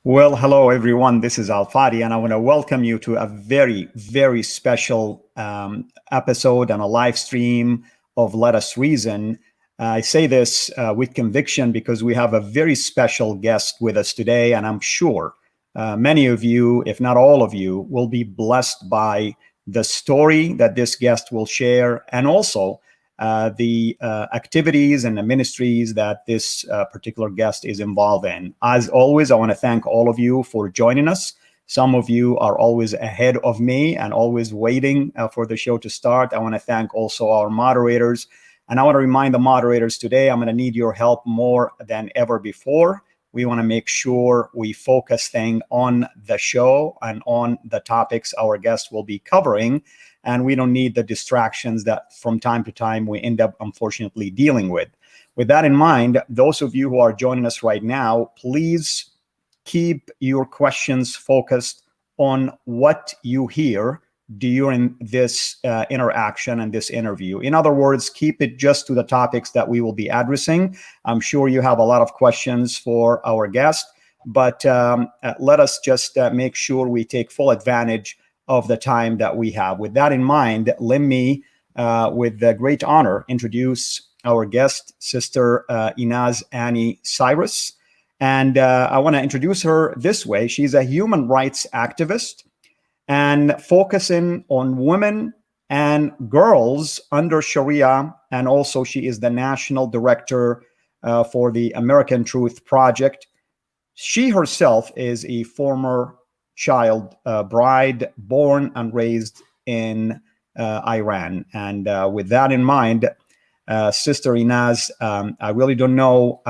Well, hello everyone. This is Fadi, and I want to welcome you to a very, very special episode and a live stream of Let Us Reason. I say this with conviction because we have a very special guest with us today, and I'm sure many of you, if not all of you, will be blessed by the story that this guest will share, and also the activities and the ministries that this particular guest is involved in. As always, I want to thank all of you for joining us. Some of you are always ahead of me and always waiting for the show to start. I want to thank also our moderators. And I want to remind the moderators today, I'm going to need your help more than ever before. We want to make sure we focus things on the show and on the topics our guests will be covering. And we don't need the distractions that from time to time we end up unfortunately dealing with. With that in mind, those of you who are joining us right now, please keep your questions focused on what you hear during this interaction and this interview. In other words, keep it just to the topics that we will be addressing. I'm sure you have a lot of questions for our guest, but let us just make sure we take full advantage of the time that we have. With that in mind, let me, with great honor, introduce our guest, Sister Aynaz Cyrus. And I want to introduce her this way. She's a human rights activist and focusing on women and girls under Sharia. And also she is the national director for the American Truth Project. She herself is a former child bride born and raised in Iran. And with that in mind, Sister Aynaz, I really don't know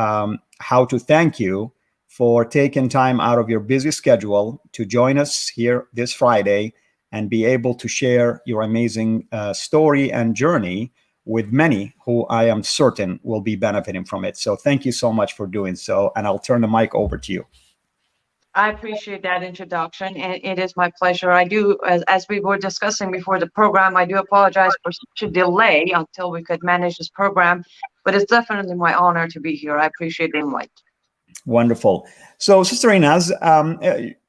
how to thank you for taking time out of your busy schedule to join us here this Friday and be able to share your amazing story and journey with many who I am certain will be benefiting from it. So thank you so much for doing so. And I'll turn the mic over to you. I appreciate that introduction, and it is my pleasure. I do, as we were discussing before the program, I do apologize for such a delay until we could manage this program, but it's definitely my honor to be here. I appreciate the invite. Wonderful. So, Sister Aynaz,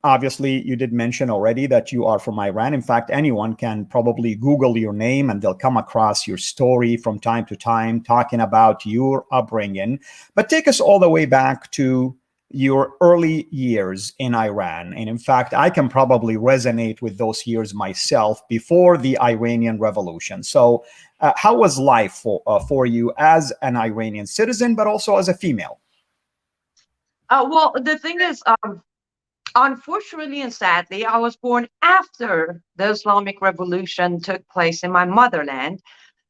obviously you did mention already that you are from Iran. In fact, anyone can probably Google your name and they'll come across your story from time to time talking about your upbringing. But take us all the way back to your early years in Iran. And in fact, I can probably resonate with those years myself before the Iranian Revolution. So how was life for you as an Iranian citizen, but also as a female? Well, the thing is, unfortunately and sadly, I was born after the Islamic Revolution took place in my motherland.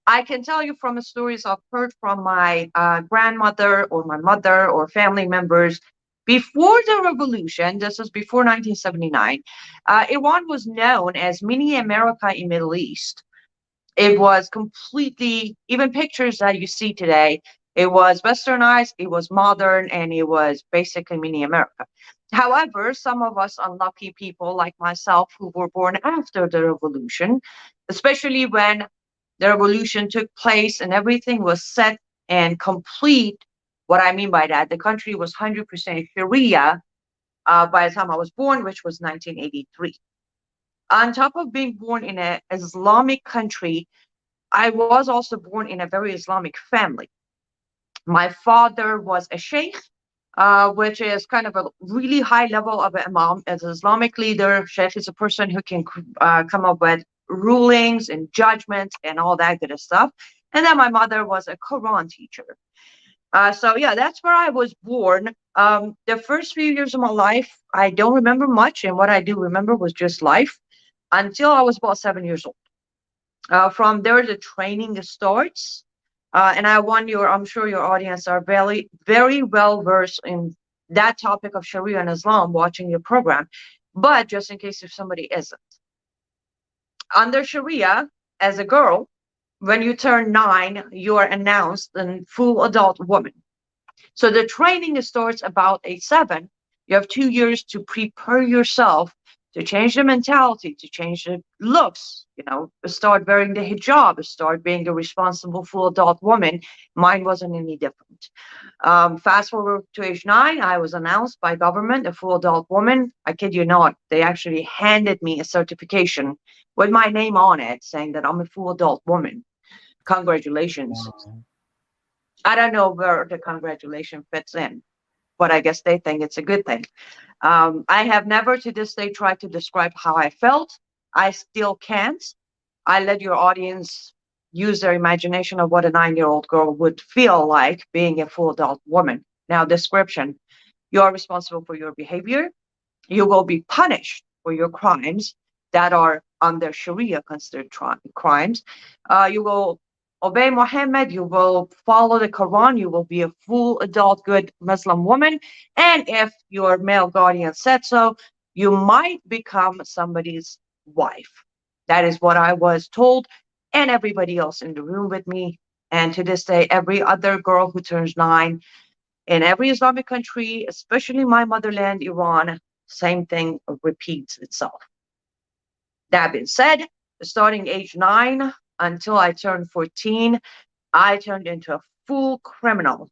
I can tell you from the stories I've heard from my grandmother or my mother or family members. Before the revolution, this was before 1979, Iran was known as mini America in Middle East. It was completely, even pictures that you see today, it was westernized, it was modern, and it was basically mini America. However, some of us unlucky people like myself who were born after the revolution, especially when the revolution took place and everything was set and complete. What I mean by that, the country was 100% Sharia by the time I was born, which was 1983. On top of being born in an Islamic country, I was also born in a very Islamic family. My father was a sheikh, which is kind of a really high level of an imam. As an Islamic leader, sheikh is a person who can come up with rulings and judgments and all that good stuff. And then my mother was a Quran teacher. So yeah, that's where I was born. The first few years of my life, I don't remember much, and what I do remember was just life until I was about 7 years old. From there, the training starts, and I'm sure your audience are very, very well versed in that topic of Sharia and Islam, watching your program. But just in case if somebody isn't, under Sharia, as a girl, when you turn 9, you are announced a full adult woman. So the training starts about age 7. You have 2 years to prepare yourself to change the mentality, to change the looks, start wearing the hijab, start being a responsible full adult woman. Mine wasn't any different. Fast forward to age 9, I was announced by government a full adult woman. I kid you not, they actually handed me a certification with my name on it saying that I'm a full adult woman. Congratulations. Wow. I don't know where the congratulation fits in, but I guess they think it's a good thing. I have never to this day tried to describe how I felt. I still can't. I let your audience use their imagination of what a 9-year-old girl would feel like being a full adult woman. Now, description: you are responsible for your behavior. You will be punished for your crimes that are under Sharia considered crimes. You will obey Muhammad. You will follow the Quran. You will be a full adult, good Muslim woman. And if your male guardian said so, you might become somebody's wife. That is what I was told, and everybody else in the room with me. And to this day, every other girl who turns 9 in every Islamic country, especially my motherland, Iran, same thing repeats itself. That being said, starting age 9 until I turned 14, I turned into a full criminal.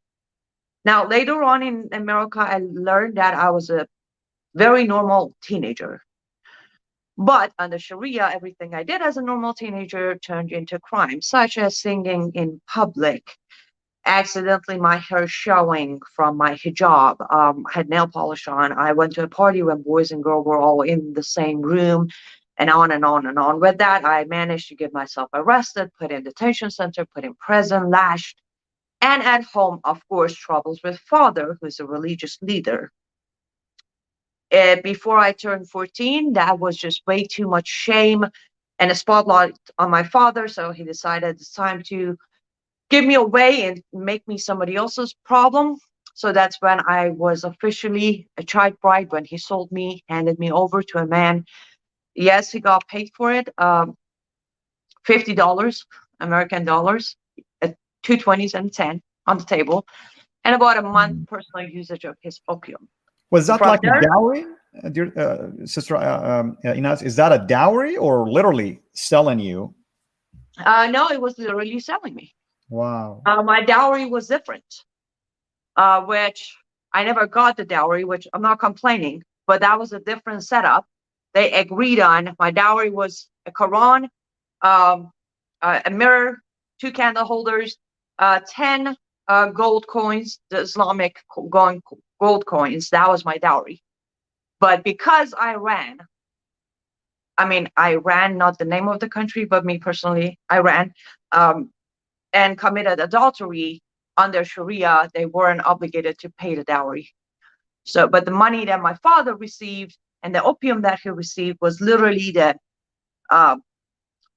Now, later on in America, I learned that I was a very normal teenager. But under Sharia, everything I did as a normal teenager turned into crime, such as singing in public, accidentally my hair showing from my hijab, had nail polish on. I went to a party when boys and girls were all in the same room, and on and on and on. With that, I managed to get myself arrested, put in detention center, put in prison, lashed, and at home, of course, troubles with father, who's a religious leader. Before I turned 14, that was just way too much shame and a spotlight on my father, so he decided it's time to give me away and make me somebody else's problem. So that's when I was officially a child bride, when he sold me, handed me over to a man. Yes, he got paid for it, $50 American dollars, 220s and 10 on the table, and about a month personal usage of his opium. Was that From like there, a dowry, Sister Aynaz? Is that a dowry or literally selling you? no, it was literally selling me. Wow. My dowry was different, which I never got the dowry, which I'm not complaining, but that was a different setup. They agreed on. My dowry was a Quran, a mirror, 2 candle holders, 10 gold coins, the Islamic gold coins. That was my dowry. But because I ran, not the name of the country, but me personally, I ran, and committed adultery under Sharia, they weren't obligated to pay the dowry. So, but the money that my father received and the opium that he received was literally the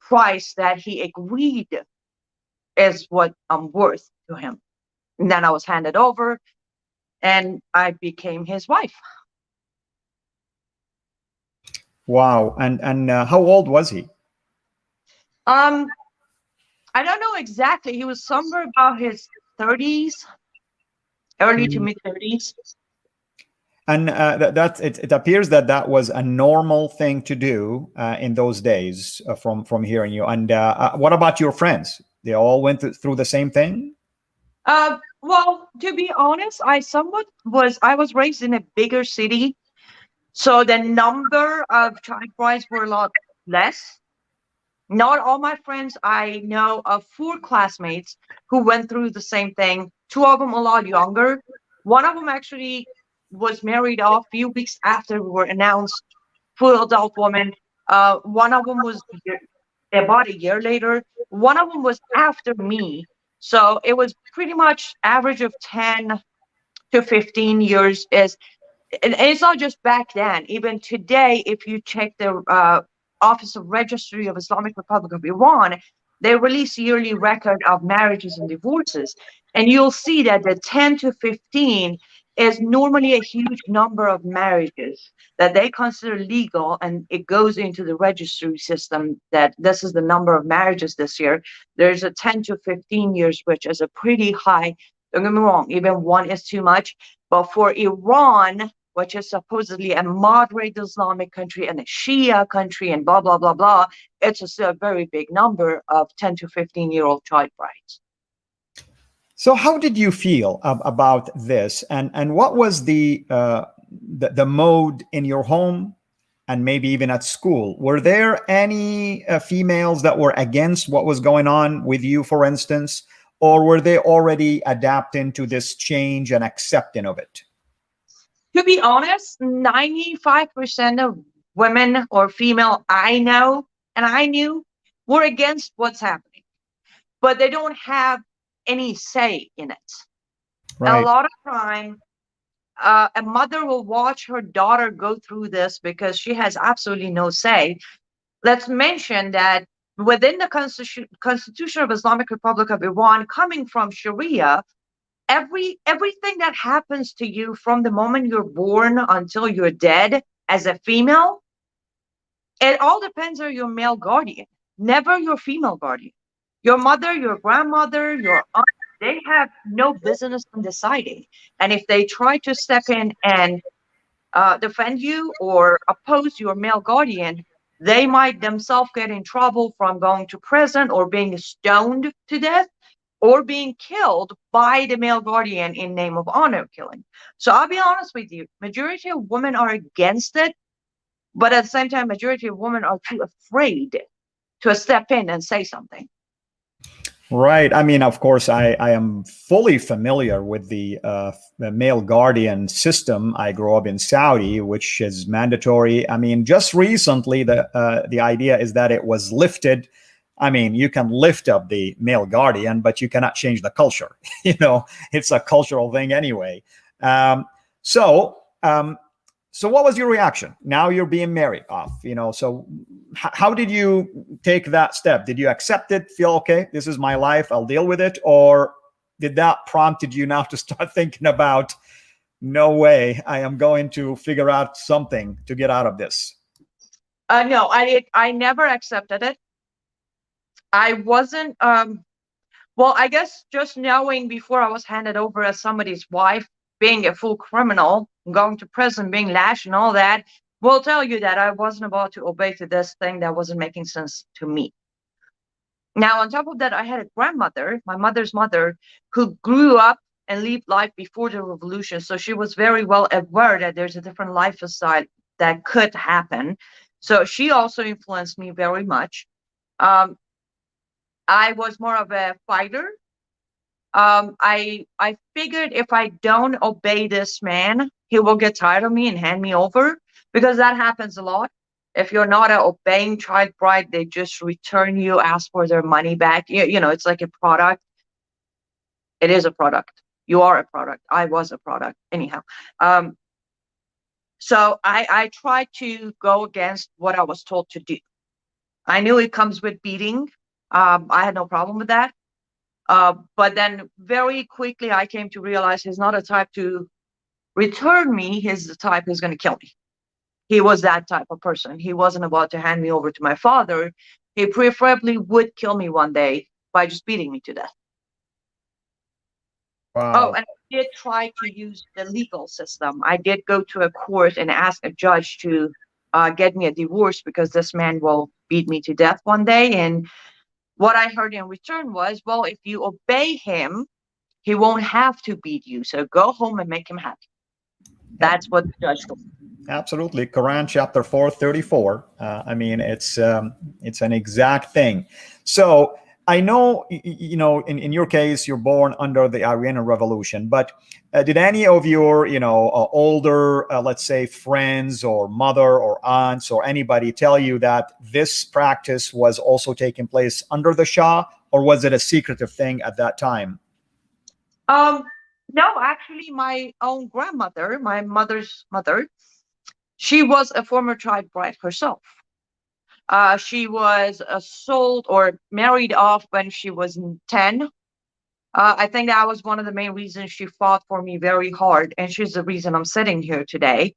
price that he agreed is what I'm worth to him. And then I was handed over and I became his wife. Wow. And how old was he? I don't know exactly. He was somewhere about his 30s, early to mid 30s. And it appears that was a normal thing to do in those days, from hearing you. And what about your friends? They all went through the same thing? Well, to be honest, I was raised in a bigger city, so the number of child brides were a lot less. Not all my friends. I know of 4 classmates who went through the same thing. 2 of them a lot younger. One of them actually was married a few weeks after we were announced full adult woman. One of them was about a year later. One of them was after me. So it was pretty much average of 10 to 15 years. And it's not just back then. Even today, if you check the Office of Registry of Islamic Republic of Iran, they release yearly record of marriages and divorces. And you'll see that the 10 to 15 is normally a huge number of marriages that they consider legal, and it goes into the registry system that this is the number of marriages this year. There's a 10 to 15 years, which is a pretty high. Don't get me wrong, even 1 is too much. But for Iran, which is supposedly a moderate Islamic country and a Shia country and blah, blah, blah, blah, it's a very big number of 10 to 15-year-old child brides. So how did you feel about this? And what was the mode in your home and maybe even at school? Were there any females that were against what was going on with you, for instance? Or were they already adapting to this change and accepting of it? To be honest, 95% of women or female I know and I knew were against what's happening, but they don't have any say in it. Right. A lot of time, a mother will watch her daughter go through this because she has absolutely no say. Let's mention that within the Constitution of Islamic Republic of Iran, coming from Sharia, everything that happens to you from the moment you're born until you're dead as a female, it all depends on your male guardian, never your female guardian. Your mother, your grandmother, your aunt, they have no business in deciding. And if they try to step in and defend you or oppose your male guardian, they might themselves get in trouble from going to prison or being stoned to death or being killed by the male guardian in name of honor killing. So I'll be honest with you, majority of women are against it, but at the same time, majority of women are too afraid to step in and say something. Right. I mean, of course, I am fully familiar with the male guardian system. I grew up in Saudi, which is mandatory. I mean, just recently, the idea is that it was lifted. I mean, you can lift up the male guardian, but you cannot change the culture. It's a cultural thing anyway. So what was your reaction? Now you're being married off, so how did you take that step? Did you accept it, feel, okay, this is my life, I'll deal with it? Or did that prompted you now to start thinking about, no way, I am going to figure out something to get out of this? No, I never accepted it. I wasn't, well, I guess just knowing before I was handed over as somebody's wife, being a full criminal, going to prison, being lashed and all that, will tell you that I wasn't about to obey to this thing that wasn't making sense to me. Now, on top of that, I had a grandmother, my mother's mother, who grew up and lived life before the revolution. So she was very well aware that there's a different lifestyle that could happen. So she also influenced me very much. I was more of a fighter. I figured if I don't obey this man, he will get tired of me and hand me over, because that happens a lot. If you're not an obeying child bride, they just return you, ask for their money back. It's like a product. It is a product. You are a product. I was a product. Anyhow. So I tried to go against what I was told to do. I knew it comes with beating. I had no problem with that. But then very quickly, I came to realize he's not a type to return me. He's the type who's going to kill me. He was that type of person. He wasn't about to hand me over to my father. He preferably would kill me one day by just beating me to death. Wow. Oh, and I did try to use the legal system. I did go to a court and ask a judge to get me a divorce because this man will beat me to death one day. And what I heard in return was, well, if you obey him, he won't have to beat you. So go home and make him happy. That's what the judge told me. Absolutely. Quran chapter 4:34. I mean, it's an exact thing. So I know, in your case, you're born under the Iranian Revolution, but did any of your, older, let's say, friends or mother or aunts or anybody tell you that this practice was also taking place under the Shah, or was it a secretive thing at that time? No, actually, my own grandmother, my mother's mother, she was a former child bride herself. She was sold or married off when she was 10. I think that was one of the main reasons she fought for me very hard. And she's the reason I'm sitting here today,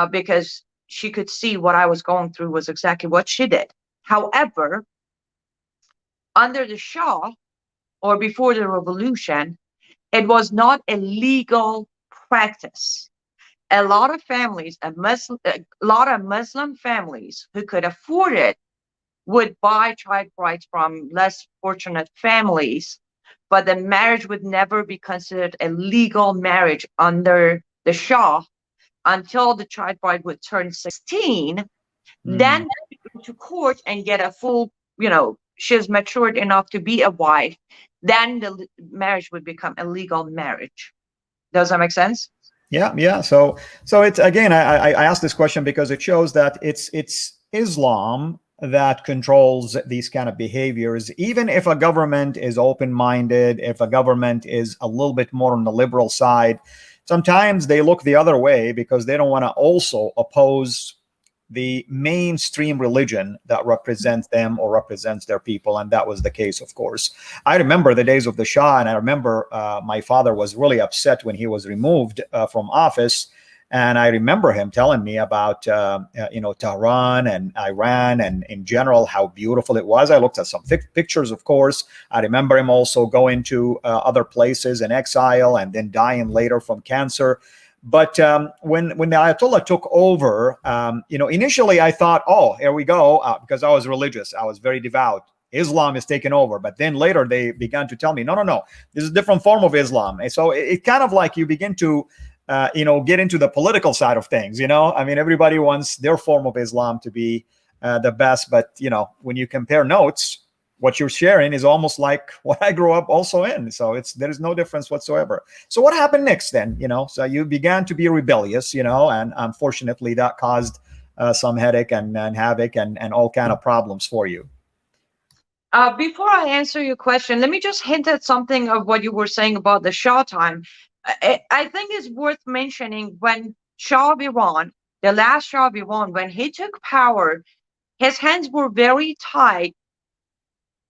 because she could see what I was going through was exactly what she did. However, under the Shah or before the revolution, it was not a legal practice. a lot of families, a lot of Muslim families who could afford it would buy child brides from less fortunate families, but the marriage would never be considered a legal marriage under the Shah until the child bride would turn 16. Then they would go to court and get a full, she's matured enough to be a wife. Then the marriage would become a legal marriage. Does that make sense? Yeah. So it's, again, I asked this question because it shows that it's Islam that controls these kind of behaviors. Even if a government is open-minded, if a government is a little bit more on the liberal side, sometimes they look the other way because they don't want to also oppose the mainstream religion that represents them or represents their people. And that was the case, of course. I remember the days of the Shah, and I remember my father was really upset when he was removed from office. And I remember him telling me about, Tehran and Iran and in general, how beautiful it was. I looked at some pictures, of course. I remember him also going to other places in exile and then dying later from cancer. But when the Ayatollah took over, initially I thought, oh, here we go, because I was religious. I was very devout. Islam is taking over. But then later they began to tell me, no, this is a different form of Islam. And so it kind of like you begin to, get into the political side of things. I mean, everybody wants their form of Islam to be the best. But, when you compare notes, what you're sharing is almost like what I grew up also in. So there is no difference whatsoever. So what happened next then? So you began to be rebellious, and unfortunately that caused some headache and havoc and all kind of problems for you. Before I answer your question, let me just hint at something of what you were saying about the Shah time. I think it's worth mentioning when Shah of Iran, the last Shah of Iran, when he took power, his hands were very tied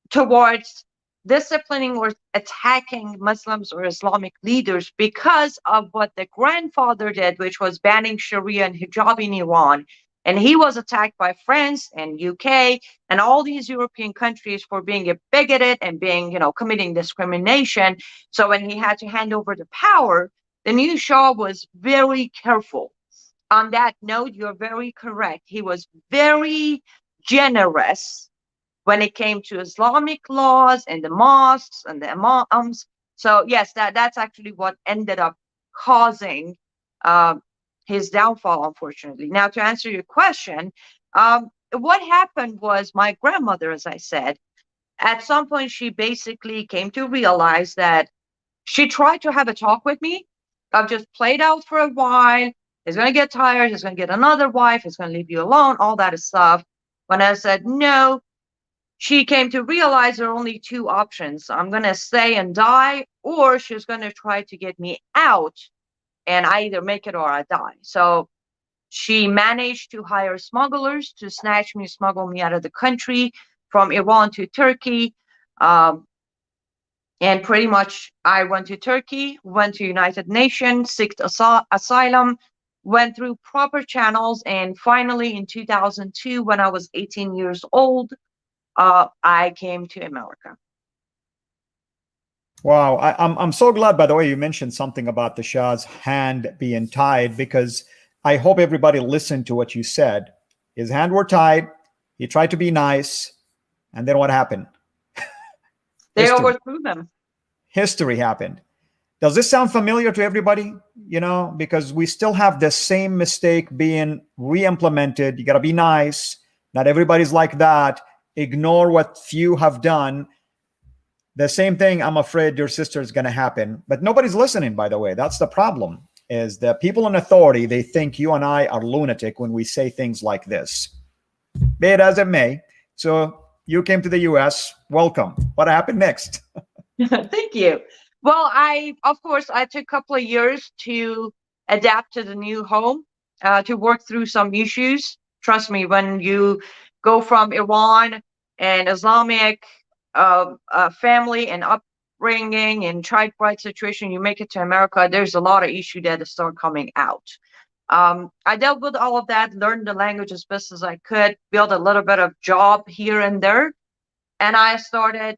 towards disciplining or attacking Muslims or Islamic leaders because of what the grandfather did, which was banning Sharia and hijab in Iran. And he was attacked by France and UK and all these European countries for being a bigoted and being, committing discrimination. So when he had to hand over the power, the new Shah was very careful. On that note, you're very correct. He was very generous when it came to Islamic laws and the mosques and the imams. So yes, that's actually what ended up causing his downfall, unfortunately. Now, to answer your question, what happened was my grandmother, as I said, at some point she basically came to realize that she tried to have a talk with me. I've just played out for a while. He's going to get tired. He's going to get another wife. He's going to leave you alone, all that stuff. When I said no, she came to realize there are only two options. I'm going to stay and die, or she's going to try to get me out and I either make it or I die. So she managed to hire smugglers to smuggle me out of the country from Iran to Turkey. And pretty much I went to Turkey, went to United Nations, sought asylum, went through proper channels. And finally in 2002, when I was 18 years old, I came to America. Wow. I'm so glad, by the way, you mentioned something about the Shah's hand being tied, because I hope everybody listened to what you said. His hand were tied. He tried to be nice. And then what happened? They overthrew them. History happened. Does this sound familiar to everybody? Because we still have the same mistake being re-implemented. You got to be nice. Not everybody's like that. Ignore what few have done. The same thing, I'm afraid, your sister, is going to happen. But nobody's listening, by the way. That's the problem, is the people in authority, they think you and I are lunatic when we say things like this. Be it as it may. So you came to the US. Welcome. What happened next? Thank you. Well, of course, I took a couple of years to adapt to the new home, to work through some issues. Trust me, when you go from Iran and Islamic family and upbringing and child bride situation, you make it to America, there's a lot of issue that start coming out. I dealt with all of that, learned the language as best as I could, built a little bit of job here and there, and I started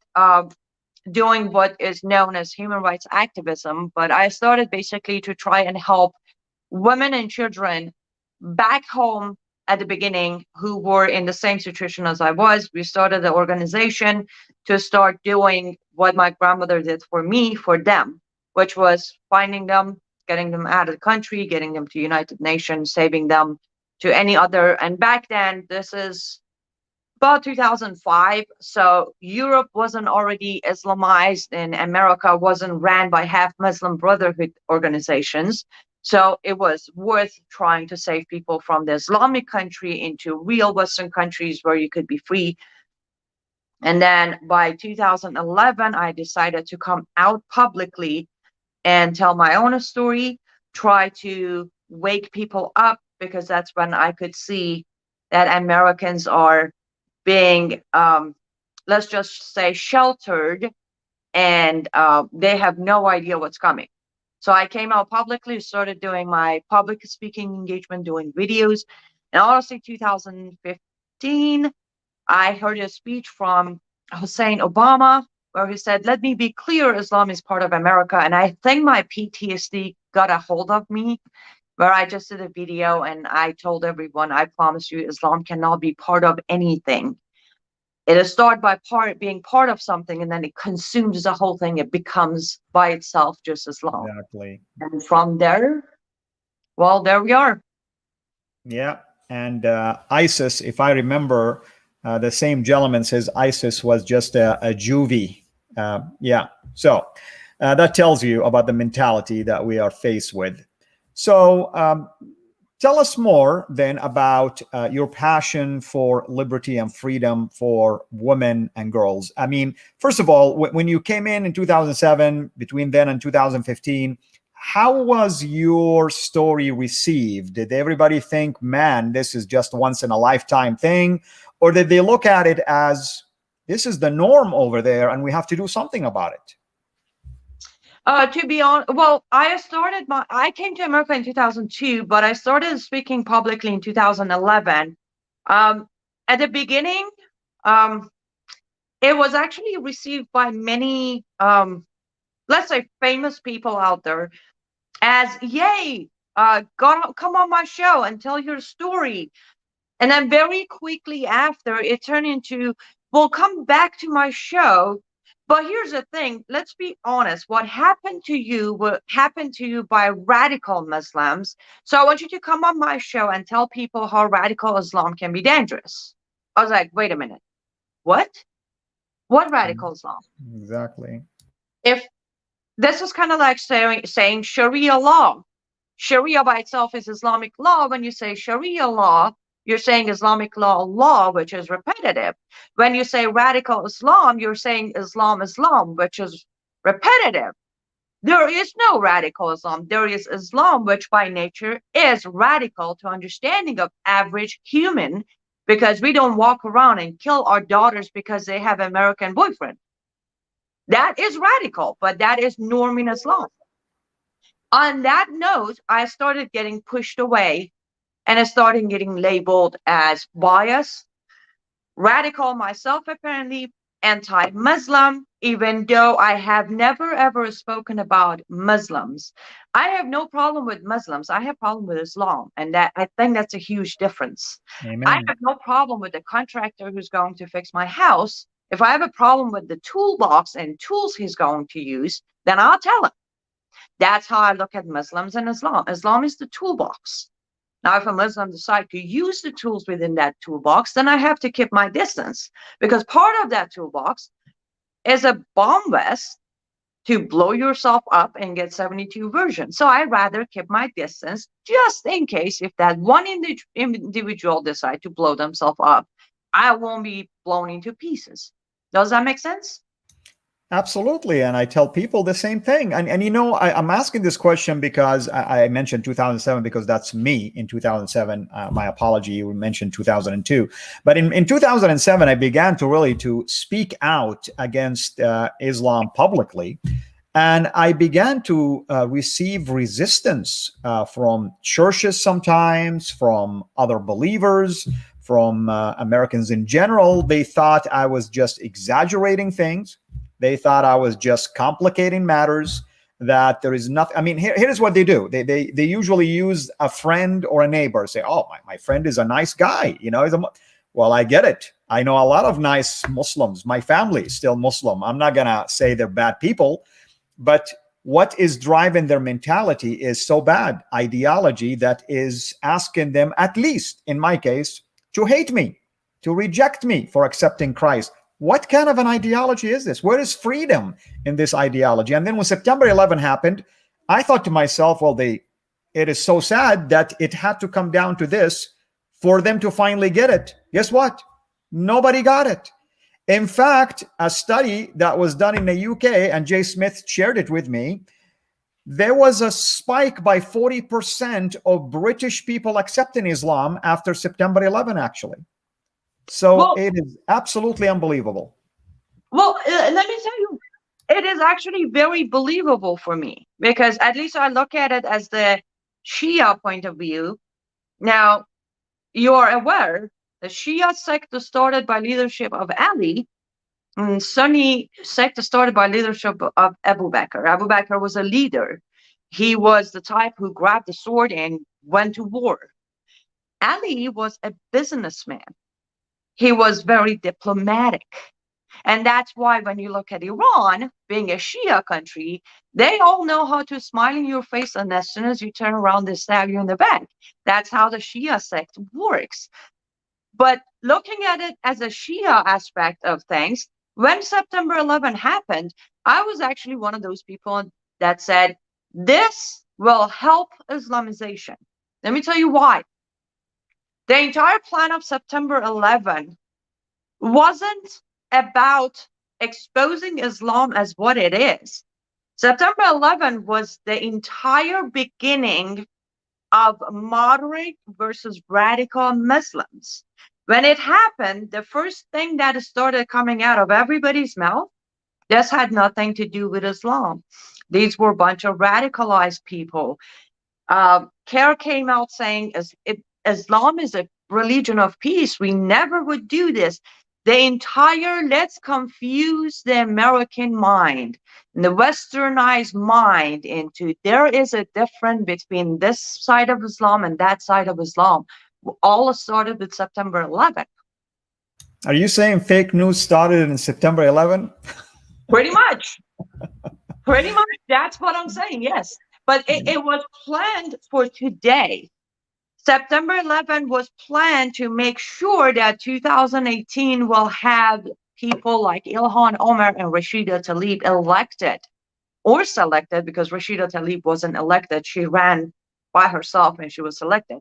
doing what is known as human rights activism. But I started basically to try and help women and children back home at the beginning who were in the same situation as I was. We started the organization to start doing what my grandmother did for me, for them, which was finding them, getting them out of the country, getting them to United Nations, saving them to any other. And back then, this is about 2005. So Europe wasn't already Islamized, and America wasn't ran by half Muslim Brotherhood organizations. So it was worth trying to save people from the Islamic country into real Western countries where you could be free. And then by 2011, I decided to come out publicly and tell my own story, try to wake people up, because that's when I could see that Americans are being, let's just say, sheltered, and they have no idea what's coming. So I came out publicly, started doing my public speaking engagement, doing videos. And honestly, 2015, I heard a speech from Hussein Obama where he said, "Let me be clear, Islam is part of America." And I think my PTSD got a hold of me, where I just did a video and I told everyone, I promise you, Islam cannot be part of anything. It is started by being part of something, and then it consumes the whole thing. It becomes by itself just Islam. Exactly. And from there, well, there we are. Yeah. And ISIS, if I remember, the same gentleman says ISIS was just a juvie. Yeah. So that tells you about the mentality that we are faced with. So tell us more then about your passion for liberty and freedom for women and girls. I mean, first of all, when you came in 2007, between then and 2015, how was your story received? Did everybody think, man, this is just once in a lifetime thing? Or did they look at it as, this is the norm over there and we have to do something about it? To be honest, well, I came to America in 2002, but I started speaking publicly in 2011. At the beginning, it was actually received by many, let's say, famous people out there as, yay, come on my show and tell your story. And then very quickly after, it turned into, well, come back to my show. But here's the thing, let's be honest. What happened to you will happen to you by radical Muslims. So I want you to come on my show and tell people how radical Islam can be dangerous. I was like, wait a minute. What? What radical Islam? Exactly. If this is kind of like saying Sharia law. Sharia by itself is Islamic law. When you say Sharia law, you're saying Islamic law, which is repetitive. When you say radical Islam, you're saying Islam, which is repetitive. There is no radical Islam. There is Islam, which by nature is radical to understanding of average human, because we don't walk around and kill our daughters because they have American boyfriend. That is radical, but that is norm in Islam. On that note, I started getting pushed away, and I started getting labeled as biased, radical myself, apparently, anti-Muslim, even though I have never ever spoken about Muslims. I have no problem with Muslims. I have problem with Islam, and that I think that's a huge difference. Amen. I have no problem with the contractor who's going to fix my house. If I have a problem with the toolbox and tools he's going to use, then I'll tell him. That's how I look at Muslims and Islam. Islam is the toolbox. Now, if a Muslim decides to use the tools within that toolbox, then I have to keep my distance, because part of that toolbox is a bomb vest to blow yourself up and get 72 versions. So I'd rather keep my distance, just in case if that one individual decide to blow themselves up, I won't be blown into pieces. Does that make sense? Absolutely. And I tell people the same thing. And you know, I'm asking this question because I mentioned 2007, because that's me in 2007. My apology, you mentioned 2002. But in 2007, I began to really to speak out against Islam publicly. And I began to receive resistance from churches sometimes, from other believers, from Americans in general. They thought I was just exaggerating things. They thought I was just complicating matters. that there is nothing. I mean, here's what they do. They usually use a friend or a neighbor. Say, oh, my friend is a nice guy. You know, well, I get it. I know a lot of nice Muslims. My family is still Muslim. I'm not going to say they're bad people. But what is driving their mentality is so bad ideology that is asking them, at least in my case, to hate me, to reject me for accepting Christ. What kind of an ideology is this? Where is freedom in this ideology? And then when September 11 happened, I thought to myself, well, it is so sad that it had to come down to this for them to finally get it. Guess what? Nobody got it. In fact, a study that was done in the UK, and Jay Smith shared it with me, there was a spike by 40% of British people accepting Islam after September 11, actually. So it is absolutely unbelievable. Well, let me tell you, it is actually very believable for me, because at least I look at it as the Shia point of view. Now, you are aware the Shia sect is started by leadership of Ali, and Sunni sect is started by leadership of Abu Bakr. Abu Bakr was a leader. He was the type who grabbed the sword and went to war. Ali was a businessman. He was very diplomatic. And that's why when you look at Iran, being a Shia country, they all know how to smile in your face, and as soon as you turn around, they stab you in the back. That's how the Shia sect works. But looking at it as a Shia aspect of things, when September 11 happened, I was actually one of those people that said, this will help Islamization. Let me tell you why. The entire plan of September 11 wasn't about exposing Islam as what it is. September 11 was the entire beginning of moderate versus radical Muslims. When it happened, the first thing that started coming out of everybody's mouth, this had nothing to do with Islam. These were a bunch of radicalized people. CIRA came out saying Islam is a religion of peace. We never would do this. The entire, let's confuse the American mind and the westernized mind into there is a difference between this side of Islam and that side of Islam. All started with September 11. Are you saying fake news started in September 11? Pretty much. Pretty much. That's what I'm saying, yes. But it was planned for today. September 11 was planned to make sure that 2018 will have people like Ilhan Omar and Rashida Tlaib elected or selected, because Rashida Tlaib wasn't elected. She ran by herself and she was selected.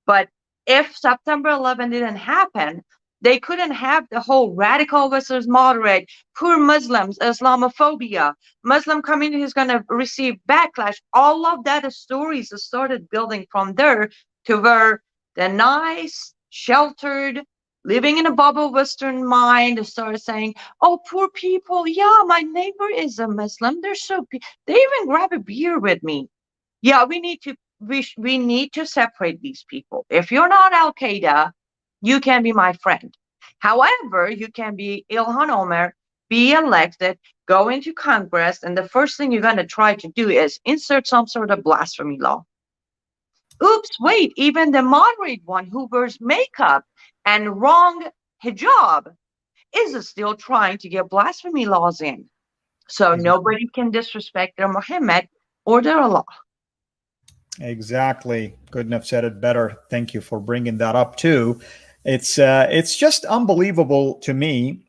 But if September 11 didn't happen, they couldn't have the whole radical versus moderate, poor Muslims, Islamophobia, Muslim community is going to receive backlash. All of that stories started building from there to where the nice, sheltered, living in a bubble Western mind started saying, oh, poor people. Yeah, my neighbor is a Muslim. They're so, they even grab a beer with me. Yeah, we need to separate these people. If you're not Al Qaeda, you can be my friend. However, you can be Ilhan Omar, be elected, go into Congress, and the first thing you're going to try to do is insert some sort of blasphemy law. Oops, wait, even the moderate one who wears makeup and wrong hijab is still trying to get blasphemy laws in. So nobody can disrespect their Muhammad or their Allah. Exactly. Couldn't have said it better. Thank you for bringing that up too. It's just unbelievable to me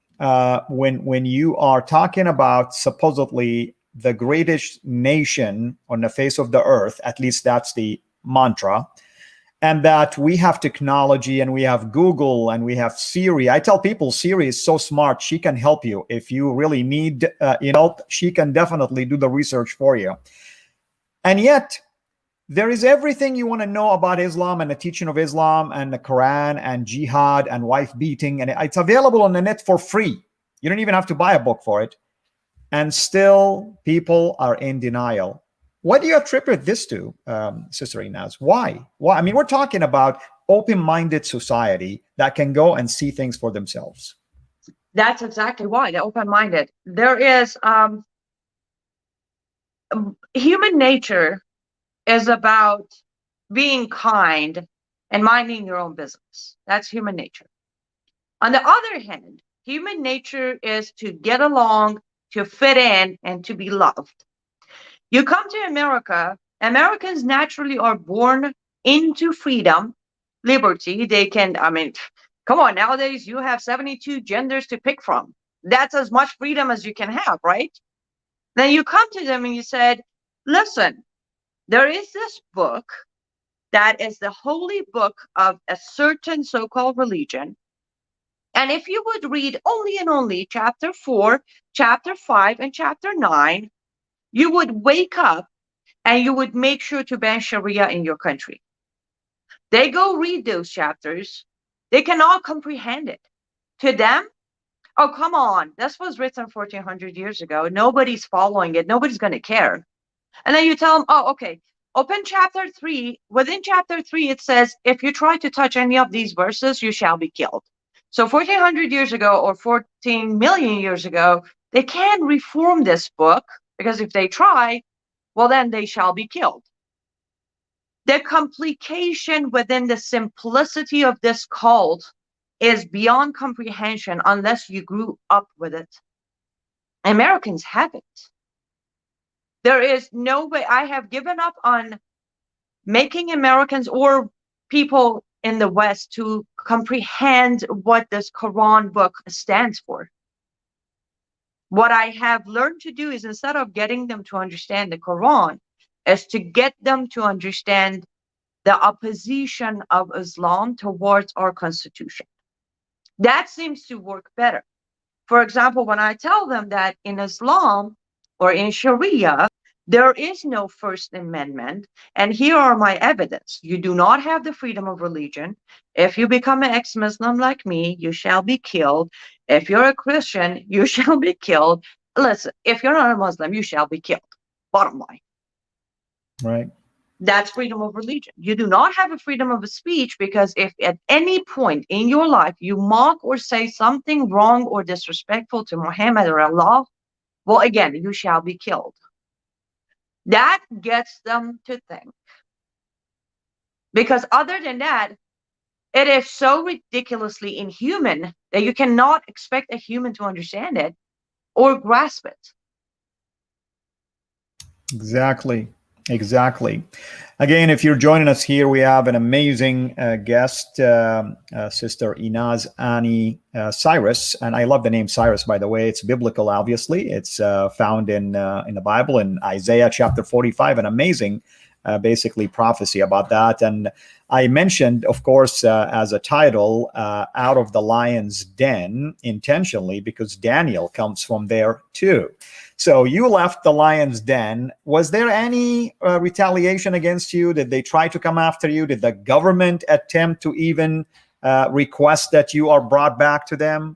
when you are talking about supposedly the greatest nation on the face of the earth. At least that's the mantra, and that we have technology and we have Google and we have Siri. I tell people Siri is so smart; she can help you if you really need help. She can definitely do the research for you, and yet there is everything you want to know about Islam and the teaching of Islam and the Quran and jihad and wife beating. And it's available on the net for free. You don't even have to buy a book for it. And still people are in denial. What do you attribute this to, Sister Aynaz? Why? I mean, we're talking about open-minded society that can go and see things for themselves. That's exactly why, they're open-minded. There is human nature is about being kind and minding your own business. That's human nature. On the other hand, human nature is to get along, to fit in, and to be loved. You come to America, Americans naturally are born into freedom, liberty. They can, I mean, come on, nowadays you have 72 genders to pick from. That's as much freedom as you can have, right? Then you come to them and you said, listen, there is this book that is the holy book of a certain so-called religion. And if you would read only and only chapter 4, chapter 5, and chapter 9, you would wake up and you would make sure to ban Sharia in your country. They go read those chapters. They cannot comprehend it. To them, oh, come on, this was written 1400 years ago. Nobody's following it. Nobody's going to care. And then you tell them, oh, okay, open chapter 3. Within chapter 3, it says, if you try to touch any of these verses, you shall be killed. So 1400 years ago or 14 million years ago, they can reform this book because if they try, well, then they shall be killed. The complication within the simplicity of this cult is beyond comprehension unless you grew up with it. Americans haven't. There is no way. I have given up on making Americans or people in the West to comprehend what this Quran book stands for. What I have learned to do is instead of getting them to understand the Quran, is to get them to understand the opposition of Islam towards our constitution. That seems to work better. For example, when I tell them that in Islam or in Sharia, there is no First Amendment, and here are my evidence. You do not have the freedom of religion. If you become an ex-Muslim like me, you shall be killed. If you're a Christian, you shall be killed. Listen, if you're not a Muslim, you shall be killed. Bottom line. Right. That's freedom of religion. You do not have a freedom of speech because if at any point in your life you mock or say something wrong or disrespectful to Muhammad or Allah, well, again, you shall be killed. That gets them to think. Because other than that, it is so ridiculously inhuman that you cannot expect a human to understand it or grasp it. Exactly. Exactly. Again, if you're joining us here, we have an amazing guest, Sister Aynaz Cyrus, and I love the name Cyrus. By the way, it's biblical. Obviously, it's found in the Bible in Isaiah chapter 45. An amazing, basically prophecy about that. And I mentioned, of course, as a title, "Out of the Lion's Den" intentionally because Daniel comes from there too. So you left the lion's den. Was there any retaliation against you? Did they try to come after you? Did the government attempt to even request that you are brought back to them?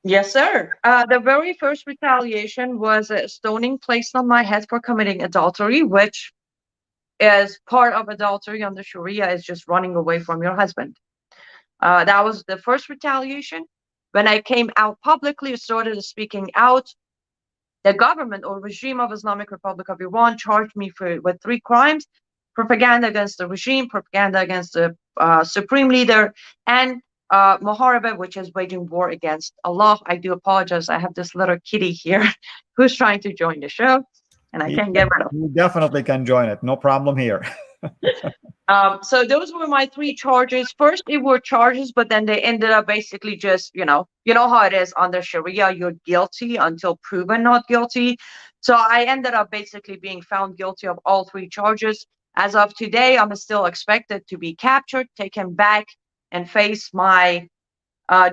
Yes, sir. The very first retaliation was a stoning placed on my head for committing adultery, which is part of adultery under Sharia is just running away from your husband. That was the first retaliation. When I came out publicly, started speaking out, the government or regime of Islamic Republic of Iran charged me with 3 crimes: propaganda against the regime, propaganda against the supreme leader, and muharaba, which is waging war against Allah. I do apologize. I have this little kitty here who's trying to join the show, and I can't get rid of. You definitely can join it. No problem here. So those were my 3 charges. First, it were charges, but then they ended up basically just, you know how it is under Sharia, you're guilty until proven not guilty. So I ended up basically being found guilty of all 3 charges. As of today, I'm still expected to be captured, taken back, and face my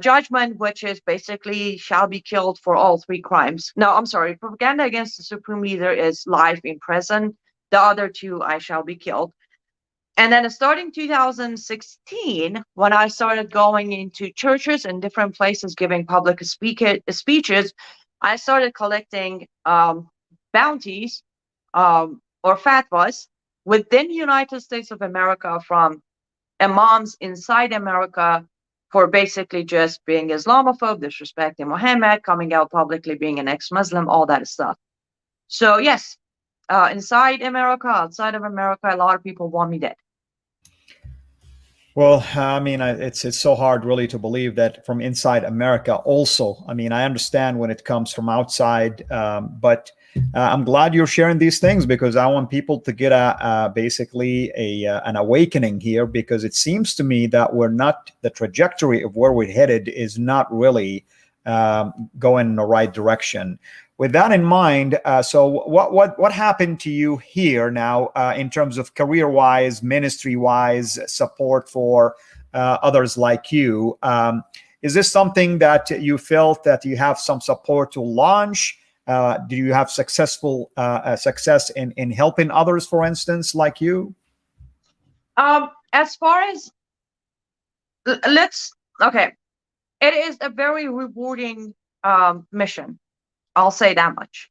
judgment, which is basically shall be killed for all 3 crimes. No, I'm sorry. Propaganda against the supreme leader is life in prison. The other 2, I shall be killed. And then starting 2016, when I started going into churches and different places giving public speeches, I started collecting bounties or fatwas within the United States of America from imams inside America for basically just being Islamophobe, disrespecting Muhammad, coming out publicly being an ex-Muslim, all that stuff. So yes, inside America, outside of America, a lot of people want me dead. Well, I mean, it's so hard really to believe that from inside America also. I mean, I understand when it comes from outside, but I'm glad you're sharing these things, because I want people to get basically an awakening here, because it seems to me that the trajectory of where we're headed is not really going in the right direction. With that in mind, so what happened to you here now in terms of career-wise, ministry-wise, support for others like you? Is this something that you felt that you have some support to launch? Do you have success in helping others, for instance, like you? As far as okay, it is a very rewarding mission. I'll say that much.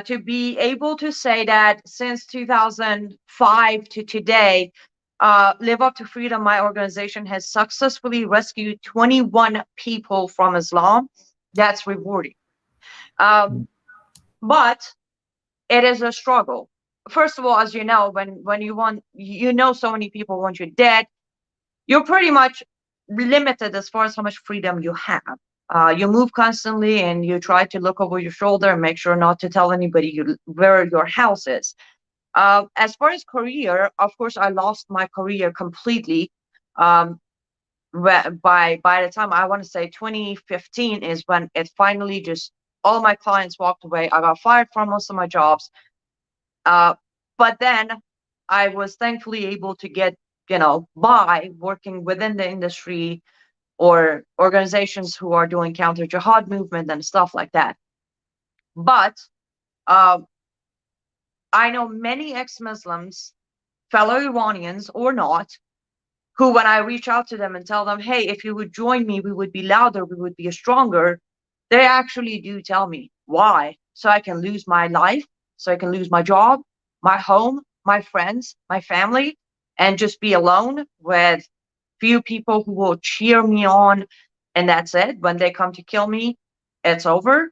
To be able to say that since 2005 to today, Live Up to Freedom, my organization has successfully rescued 21 people from Islam. That's rewarding. But it is a struggle. First of all, as you know, when so many people want you dead, you're pretty much limited as far as how much freedom you have. You move constantly, and you try to look over your shoulder and make sure not to tell anybody where your house is. As far as career, of course, I lost my career completely. By the time, I want to say 2015 is when it finally just, all my clients walked away. I got fired from most of my jobs. But then I was thankfully able to get, by working within the industry or organizations who are doing counter jihad movement and stuff like that. But I know many ex-Muslims, fellow Iranians or not, who, when I reach out to them and tell them, hey, if you would join me, we would be louder, we would be stronger, they actually do tell me why. So I can lose my life, so I can lose my job, my home, my friends, my family, and just be alone with few people who will cheer me on, and that's it. When they come to kill me, it's over.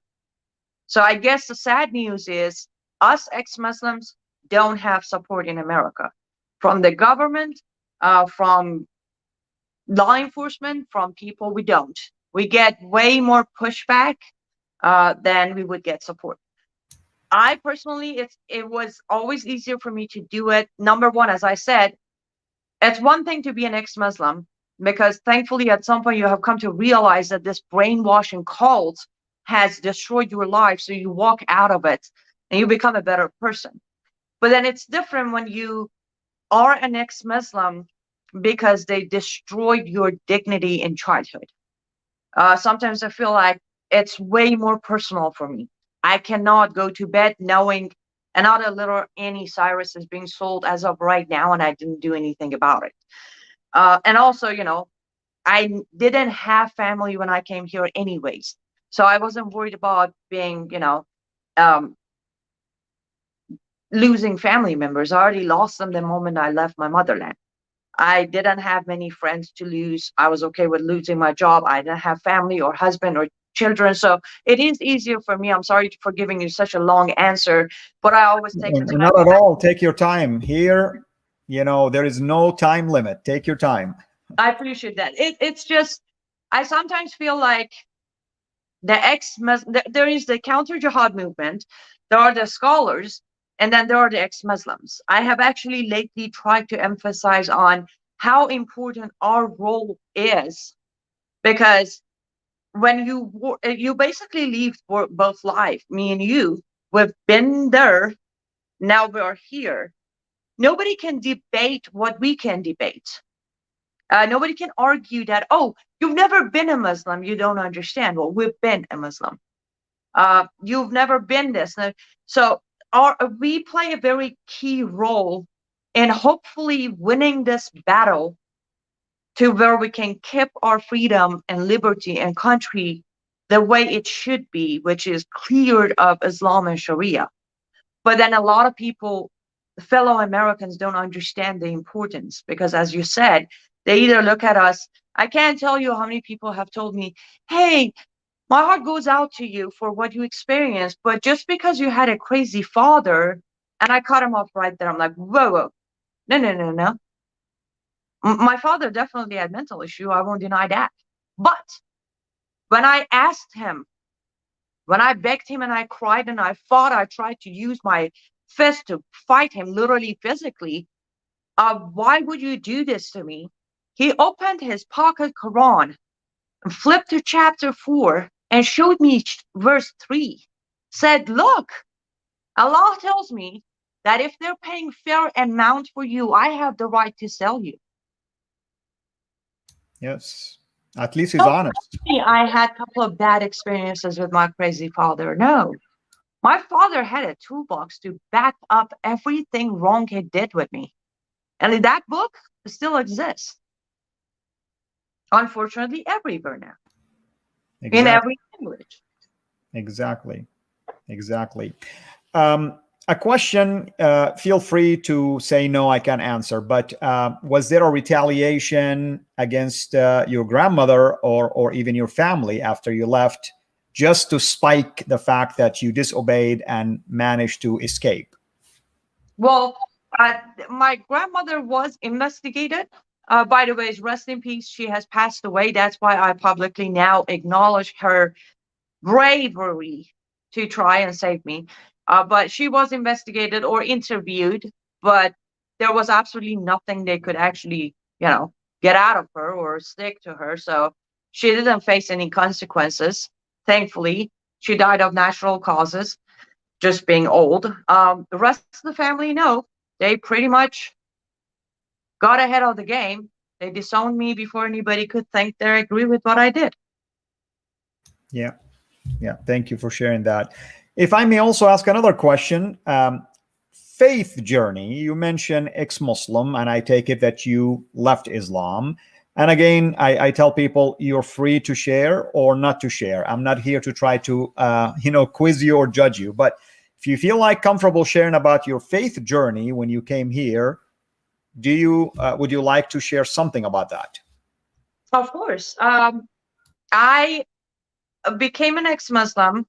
So I guess the sad news is us ex-Muslims don't have support in America from the government, from law enforcement, from people. We don't. We get way more pushback than we would get support. I personally, it was always easier for me to do it. Number one, as I said, it's one thing to be an ex-Muslim, because thankfully at some point you have come to realize that this brainwashing cult has destroyed your life. So you walk out of it and you become a better person. But then it's different when you are an ex-Muslim because they destroyed your dignity in childhood. Sometimes I feel like it's way more personal for me. I cannot go to bed knowing another little Annie Cyrus is being sold as of right now, and I didn't do anything about it. And also, I didn't have family when I came here anyways. So I wasn't worried about being, losing family members. I already lost them the moment I left my motherland. I didn't have many friends to lose. I was okay with losing my job. I didn't have family or husband or children. So it is easier for me. I'm sorry for giving you such a long answer, but I always take the time. Not at all. Take your time. Here, there is no time limit. Take your time. I appreciate that. It's just, I sometimes feel like there is the counter jihad movement, there are the scholars, and then there are the ex-Muslims. I have actually lately tried to emphasize on how important our role is, because when you basically leave both life, me and you, we've been there, now we are here. Nobody can debate what we can debate. Nobody can argue that, oh, you've never been a Muslim, you don't understand. Well, we've been a Muslim. You've never been this. So we play a very key role in hopefully winning this battle to where we can keep our freedom and liberty and country the way it should be, which is cleared of Islam and Sharia. But then a lot of people, fellow Americans, don't understand the importance, because as you said, they either look at us. I can't tell you how many people have told me, hey, my heart goes out to you for what you experienced, but just because you had a crazy father And I cut him off right there. I'm like, whoa, whoa, no, no, no, no. My father definitely had mental issue. I won't deny that. But when I asked him, when I begged him and I cried and I fought, I tried to use my fist to fight him, literally physically. Why would you do this to me? He opened his pocket Quran, flipped to chapter 4, and showed me verse 3. Said, look, Allah tells me that if they're paying fair amount for you, I have the right to sell you. Yes. At least he's Don't honest. tell me I had a couple of bad experiences with my crazy father. No. My father had a toolbox to back up everything wrong he did with me. And that book still exists. Unfortunately, everywhere now. In Exactly. every language. Exactly. Exactly. A question, feel free to say no, I can answer, but was there a retaliation against your grandmother or even your family after you left, just to spike the fact that you disobeyed and managed to escape? Well, my grandmother was investigated. By the way, rest in peace. She has passed away. That's why I publicly now acknowledge her bravery to try and save me. But she was investigated or interviewed, but there was absolutely nothing they could actually, get out of her or stick to her. So she didn't face any consequences. Thankfully, she died of natural causes, just being old. The rest of the family, no, they pretty much got ahead of the game. They disowned me before anybody could think they agree with what I did. Yeah. Yeah. Thank you for sharing that. If I may also ask another question, faith journey, you mentioned ex-Muslim, and I take it that you left Islam. And again, I tell people you're free to share or not to share. I'm not here to try to, quiz you or judge you. But if you feel like comfortable sharing about your faith journey when you came here, would you like to share something about that? Of course. I became an ex-Muslim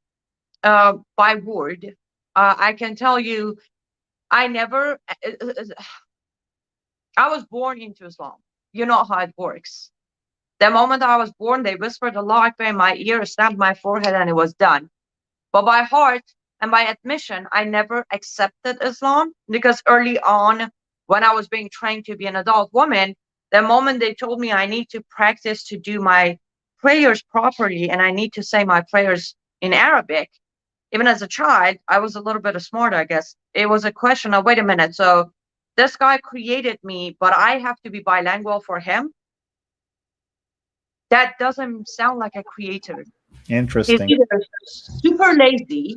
by word. I can tell you, I never, I was born into Islam. You know how it works. The moment I was born, they whispered Allah Akbar in my ear, stamped my forehead, and it was done. But by heart and by admission, I never accepted Islam because early on, when I was being trained to be an adult woman, the moment they told me I need to practice to do my prayers properly and I need to say my prayers in Arabic, even as a child, I was a little bit smart, I guess. It was a question of, wait a minute, so this guy created me, but I have to be bilingual for him? That doesn't sound like a creator. He's Interesting. either super lazy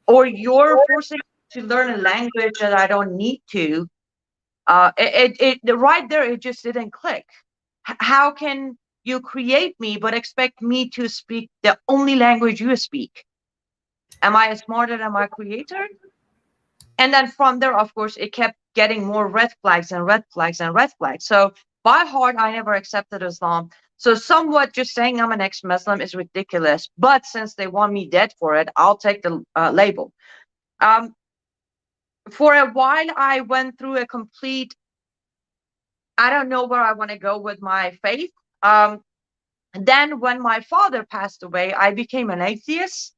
or you're forcing me to learn a language that I don't need to. Right there, it just didn't click. How can you create me but expect me to speak the only language you speak? Am I smarter than my creator? And then from there, of course, it kept getting more red flags and red flags and red flags. So by heart, I never accepted Islam. So somewhat just saying I'm an ex-Muslim is ridiculous. But since they want me dead for it, I'll take the label. For a while, I went through a complete, I don't know where I want to go with my faith. Then when my father passed away, I became an atheist.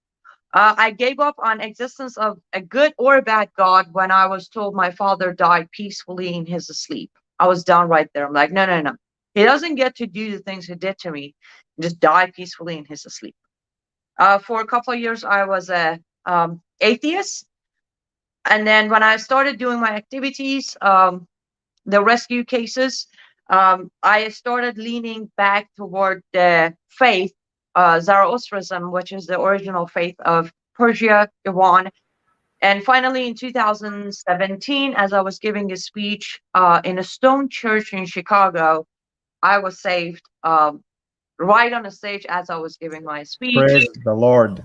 I gave up on existence of a good or a bad God when I was told my father died peacefully in his sleep. I was down right there. I'm like, no, no, no. He doesn't get to do the things he did to me. Just die peacefully in his sleep. For a couple of years, I was a atheist. And then when I started doing my activities, the rescue cases, I started leaning back toward the faith, Zoroastrianism, which is the original faith of Persia, Iran. And finally, in 2017, as I was giving a speech in a stone church in Chicago, I was saved right on the stage as I was giving my speech. Praise the Lord.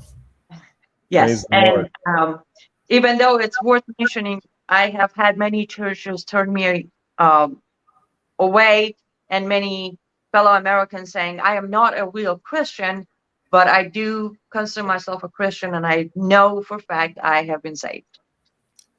Yes, Praise the and Lord. even though it's worth mentioning, I have had many churches turn me away, and many fellow Americans saying, I am not a real Christian, but I do consider myself a Christian, and I know for a fact I have been saved.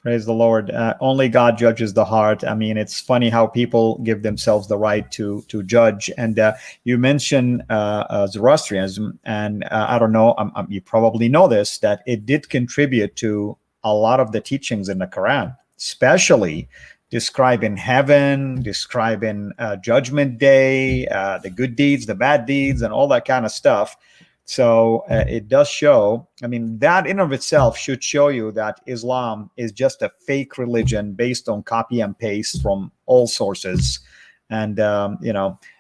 Praise the Lord. Only God judges the heart. I mean, it's funny how people give themselves the right to judge. And you mentioned Zoroastrianism, and I don't know, you probably know this, that it did contribute to a lot of the teachings in the Quran, especially describing heaven, describing Judgment Day, the good deeds, the bad deeds, and all that kind of stuff. So it does show, I mean, that in of itself should show you that Islam is just a fake religion based on copy and paste from all sources. And,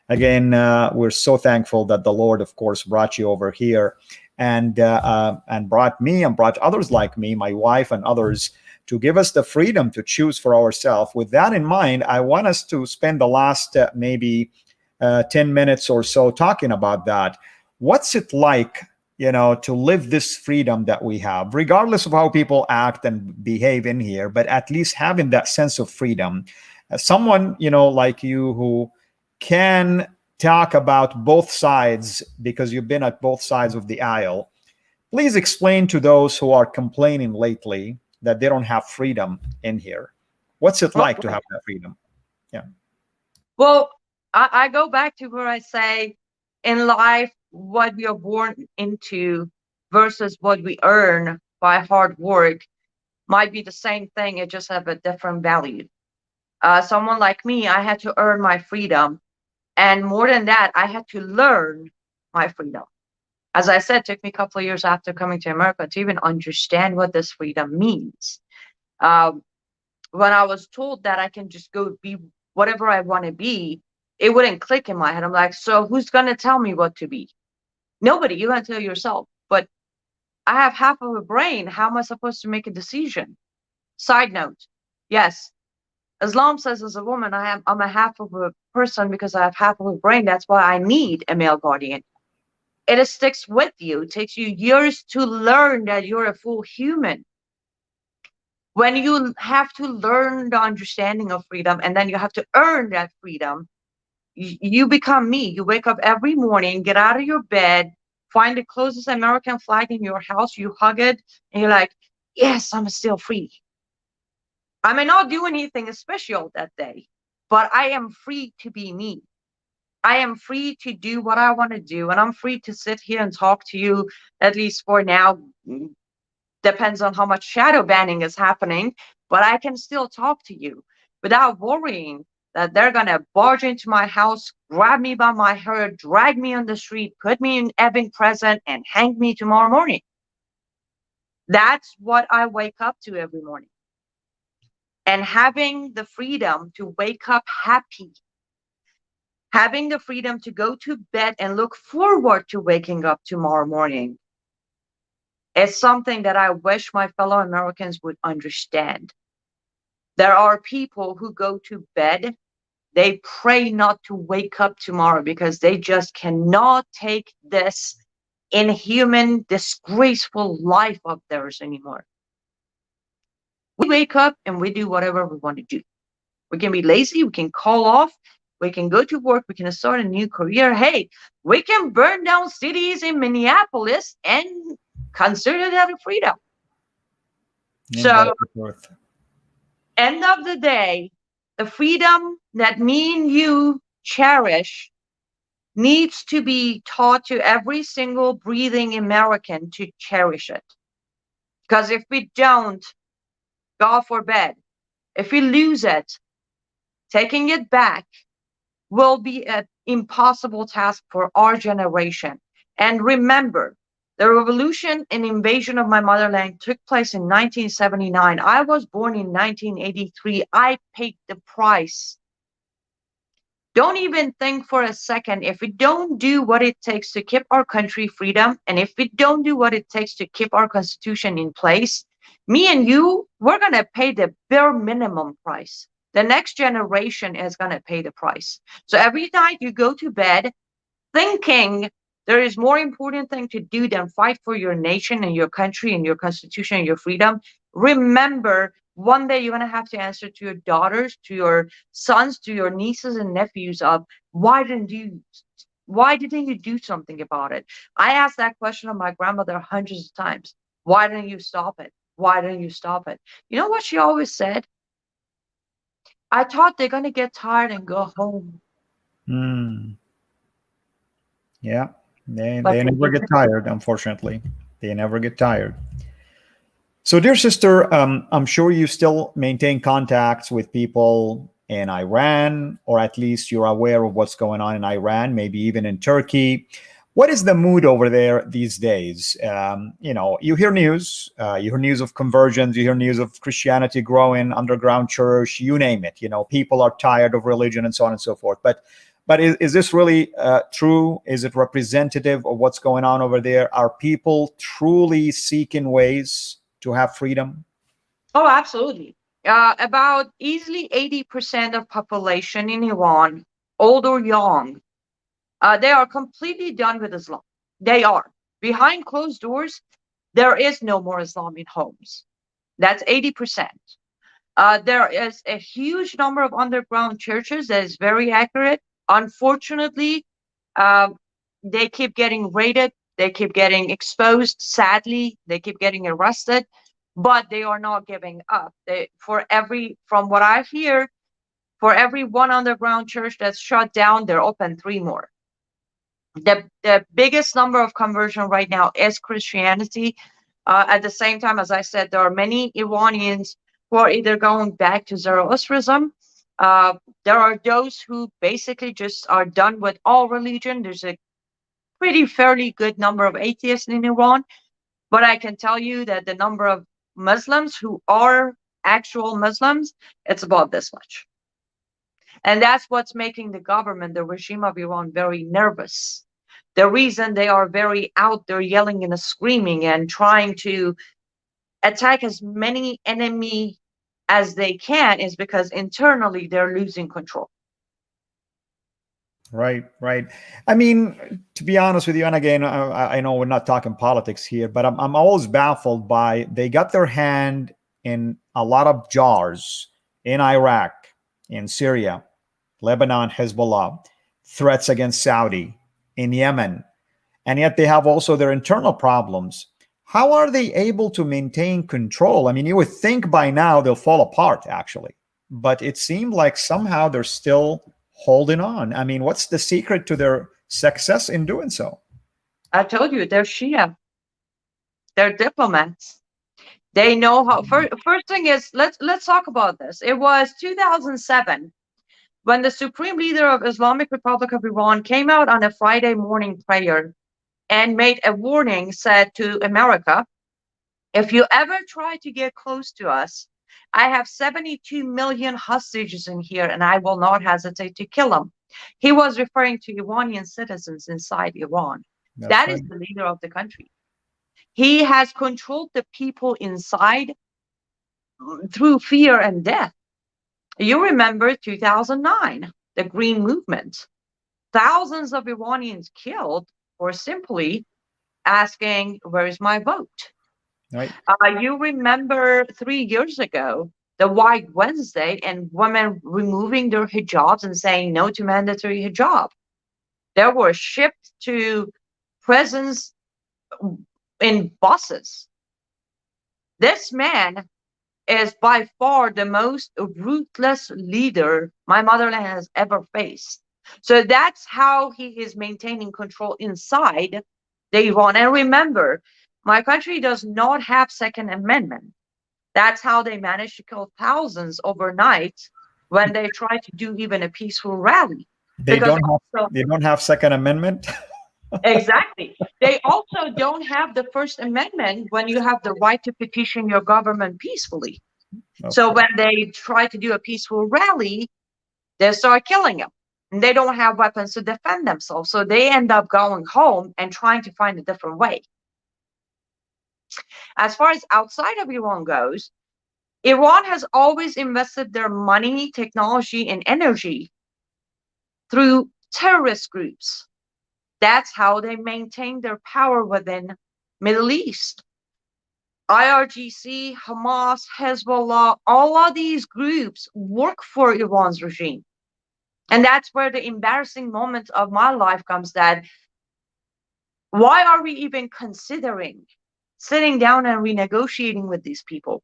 again, we're so thankful that the Lord, of course, brought you over here and brought me and brought others like me, my wife and others, to give us the freedom to choose for ourselves. With that in mind, I want us to spend the last maybe 10 minutes or so talking about that. What's it like, to live this freedom that we have, regardless of how people act and behave in here, but at least having that sense of freedom? Someone, like you, who can talk about both sides because you've been at both sides of the aisle, please explain to those who are complaining lately that they don't have freedom in here. What's it like to have that freedom? Yeah. Well, I go back to where I say in life, what we are born into versus what we earn by hard work might be the same thing. It just have a different value. Someone like me, I had to earn my freedom. And more than that, I had to learn my freedom. As I said, it took me a couple of years after coming to America to even understand what this freedom means. When I was told that I can just go be whatever I want to be, it wouldn't click in my head. I'm like, so who's going to tell me what to be? Nobody. You're going to tell yourself. But I have half of a brain. How am I supposed to make a decision? Side note, yes, Islam says as a woman, I'm a half of a person because I have half of a brain. That's why I need a male guardian. It sticks with you. It takes you years to learn that you're a full human. When you have to learn the understanding of freedom and then you have to earn that freedom, you become me. You wake up every morning, get out of your bed, find the closest American flag in your house, you hug it, and you're like, yes, I'm still free. I may not do anything special that day, but I am free to be me. I am free to do what I want to do, and I'm free to sit here and talk to you, at least for now. Depends on how much shadow banning is happening, but I can still talk to you without worrying that they're going to barge into my house, grab me by my hair, drag me on the street, put me in Ebbing Present, and hang me tomorrow morning. That's what I wake up to every morning. And having the freedom to wake up happy, having the freedom to go to bed and look forward to waking up tomorrow morning is something that I wish my fellow Americans would understand. There are people who go to bed, they pray not to wake up tomorrow because they just cannot take this inhuman, disgraceful life of theirs anymore. We wake up and we do whatever we want to do. We can be lazy, we can call off, we can go to work, we can start a new career. Hey, we can burn down cities in Minneapolis and consider that a freedom. So, end of the day, the freedom that me and you cherish needs to be taught to every single breathing American to cherish it. Because if we don't, God forbid, if we lose it, taking it back will be an impossible task for our generation. And remember, the revolution and invasion of my motherland took place in 1979. I was born in 1983. I paid the price. Don't even think for a second, if we don't do what it takes to keep our country freedom, and if we don't do what it takes to keep our constitution in place, me and you, we're going to pay the bare minimum price. The next generation is going to pay the price. So every night you go to bed thinking there is more important thing to do than fight for your nation and your country and your constitution and your freedom, remember, one day you're going to have to answer to your daughters, to your sons, to your nieces and nephews of why didn't you do something about it? I asked that question of my grandmother hundreds of times. Why didn't you stop it? Why don't you stop it? You know what she always said? I thought they're going to get tired and go home. Mm. Yeah, But they they never get didn't. tired, unfortunately. They never get tired. So, dear sister, I'm sure you still maintain contacts with people in Iran, or at least you're aware of what's going on in Iran, maybe even in Turkey. What is the mood over there these days? You hear news, you hear news of conversions, you hear news of Christianity growing, underground church, you name it. People are tired of religion and so on and so forth. But is this really true? Is it representative of what's going on over there? Are people truly seeking ways to have freedom? Oh, absolutely. About easily 80% of population in Iran, old or young, they are completely done with Islam. They are. Behind closed doors, there is no more Islam in homes. That's 80%. There is a huge number of underground churches. That is very accurate. Unfortunately, uh, they keep getting raided. They keep getting exposed. Sadly, they keep getting arrested, but they are not giving up. From what I hear, for every one underground church that's shut down, they're open three more. The biggest number of conversion right now is Christianity. At the same time, as I said, there are many Iranians who are either going back to Zoroastrianism. Uh, there are those who basically just are done with all religion. There's a pretty fairly good number of atheists in Iran, but I can tell you that the number of Muslims who are actual Muslims, it's about this much. And that's what's making the government, the regime of Iran, very nervous. The reason they are very out there yelling and screaming and trying to attack as many enemy as they can is because internally they're losing control. Right, right. I mean, to be honest with you, and again, I know we're not talking politics here, but I'm always baffled by they got their hand in a lot of jars in Iraq, in Syria, Lebanon, Hezbollah, threats against Saudi, in Yemen, and yet they have also their internal problems. How are they able to maintain control? I mean, you would think by now they'll fall apart, actually, but it seemed like somehow they're still holding on. I mean, what's the secret to their success in doing so? I told you they're Shia, they're diplomats. They know how. First thing is, let's talk about this. It was 2007 when the supreme leader of Islamic Republic of Iran came out on a Friday morning prayer and made a warning, said to America, if you ever try to get close to us, I have 72 million hostages in here and I will not hesitate to kill them. He was referring to Iranian citizens inside Iran. That's That right. is the leader of the country. He has controlled the people inside through fear and death. You remember 2009, the Green Movement. Thousands of Iranians killed for simply asking, where is my vote? Right. You remember 3 years ago, the White Wednesday and women removing their hijabs and saying no to mandatory hijab. They were shipped to prisons in buses. This man is by far the most ruthless leader my motherland has ever faced. So that's how he is maintaining control inside the Iran. And remember, my country does not have Second Amendment. That's how they managed to kill thousands overnight when they tried to do even a peaceful rally. They Because don't have also, they don't have Second Amendment. exactly, they also don't have the First Amendment when you have the right to petition your government peacefully. So Okay. when they try to do a peaceful rally, they start killing them. And they don't have weapons to defend themselves. So they end up going home and trying to find a different way. As far as outside of Iran goes, Iran has always invested their money, technology, and energy through terrorist groups. That's how they maintain their power within Middle East. IRGC, Hamas, Hezbollah, all of these groups work for Iran's regime. And that's where the embarrassing moment of my life comes, that why are we even considering sitting down and renegotiating with these people